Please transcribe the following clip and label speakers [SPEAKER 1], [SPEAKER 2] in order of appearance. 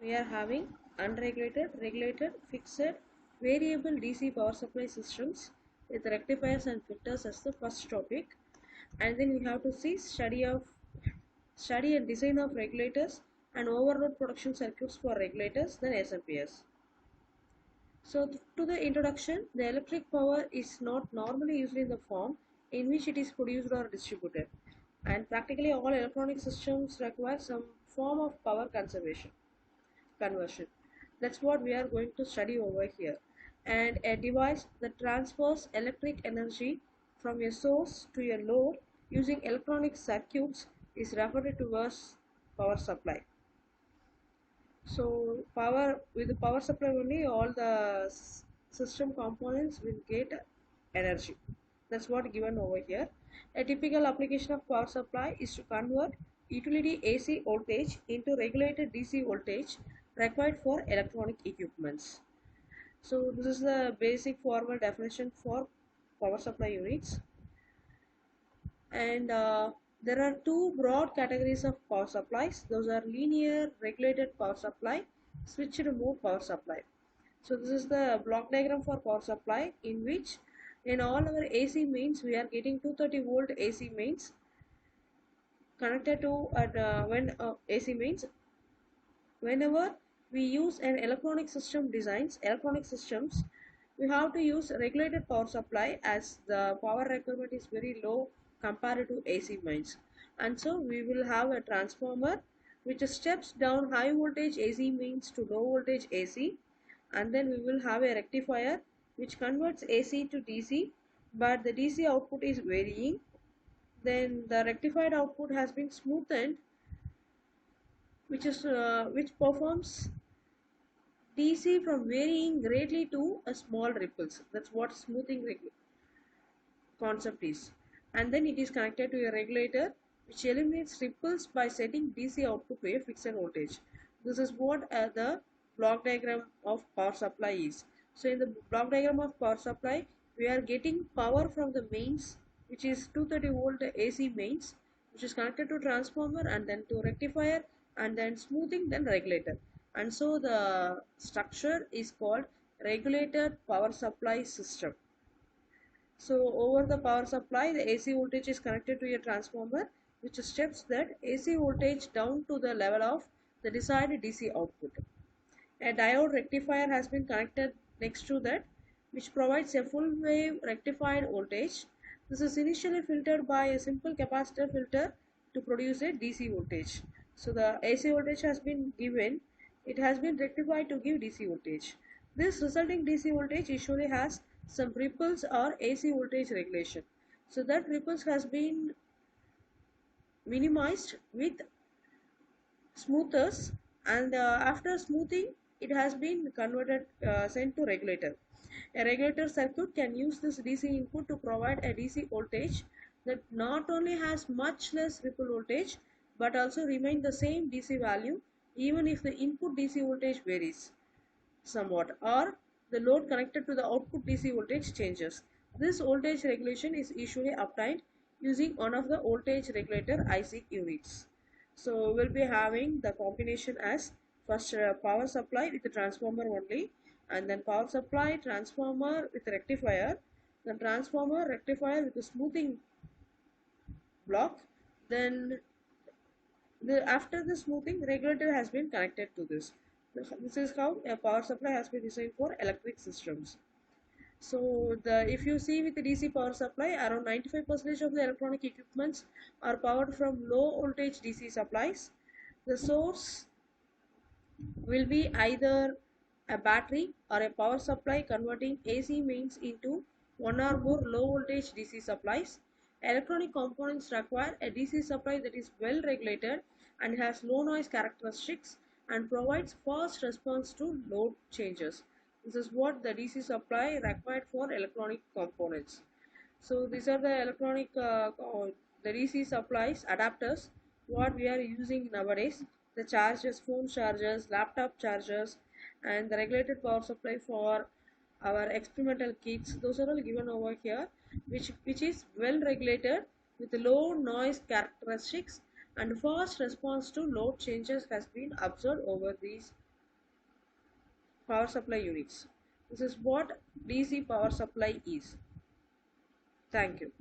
[SPEAKER 1] we are having unregulated, regulated, fixed, variable DC power supply systems with rectifiers and filters as the first topic. And then we have to see study and design of regulators and overload production circuits for regulators, then SMPS. So to the introduction, the electric power is not normally used in the form in which it is produced or distributed, and practically all electronic systems require some form of power conversion. That's what we are going to study over here. And a device that transfers electric energy from a source to a load using electronic circuits is referred to as power supply. So power, with the power supply only, all the system components will get energy. That's what given over here. A typical application of power supply is to convert utility AC voltage into regulated DC voltage required for electronic equipments. So this is the basic formal definition for power supply units. And there are two broad categories of power supplies. Those are linear regulated power supply, switched mode power supply. So this is the block diagram for power supply, in which in all our AC mains we are getting 230 volt AC mains connected to at when AC mains. Whenever we use an electronic systems, we have to use regulated power supply as the power requirement is very low compared to AC mains. And so we will have a transformer which steps down high voltage AC mains to low voltage AC, and then we will have a rectifier which converts AC to DC, but the DC output is varying. Then the rectified output has been smoothened, which performs DC from varying greatly to a small ripples. That's what smoothing concept is. And then it is connected to a regulator which eliminates ripples by setting DC output to a fixed voltage. This is what the block diagram of power supply is. So in the block diagram of power supply, we are getting power from the mains, which is 230 volt AC mains, which is connected to transformer and then to rectifier and then smoothing, then regulator. And so the structure is called regulated power supply system. So over the power supply, the AC voltage is connected to a transformer which steps that AC voltage down to the level of the desired DC output. A diode rectifier has been connected next to that, which provides a full wave rectified voltage. This is initially filtered by a simple capacitor filter to produce a DC voltage. So the AC voltage has been given, it has been rectified to give DC voltage. This resulting DC voltage usually has some ripples or AC voltage regulation. So that ripples has been minimized with smoothers, and after smoothing it has been converted sent to regulator. A regulator circuit can use this DC input to provide a DC voltage that not only has much less ripple voltage but also remain the same DC value even if the input DC voltage varies somewhat or the load connected to the output DC voltage changes. This voltage regulation is usually obtained using one of the voltage regulator IC units. So we'll be having the combination as first power supply with the transformer only, and then power supply transformer with rectifier, then transformer rectifier with the smoothing block, then after the smoothing regulator has been connected to this. This is how a power supply has been designed for electric systems. So if you see with the DC power supply, around 95% of the electronic equipments are powered from low voltage DC supplies. The source will be either a battery or a power supply converting AC mains into one or more low voltage DC supplies. Electronic components require a DC supply that is well regulated and has low noise characteristics and provides fast response to load changes. This is what the DC supply required for electronic components. So these are the the DC supplies, adapters, what we are using nowadays. The chargers, phone chargers, laptop chargers, and the regulated power supply for our experimental kits. Those are all given over here, which is well regulated with low noise characteristics and fast response to load changes has been observed over these power supply units. This is what DC power supply is. Thank you.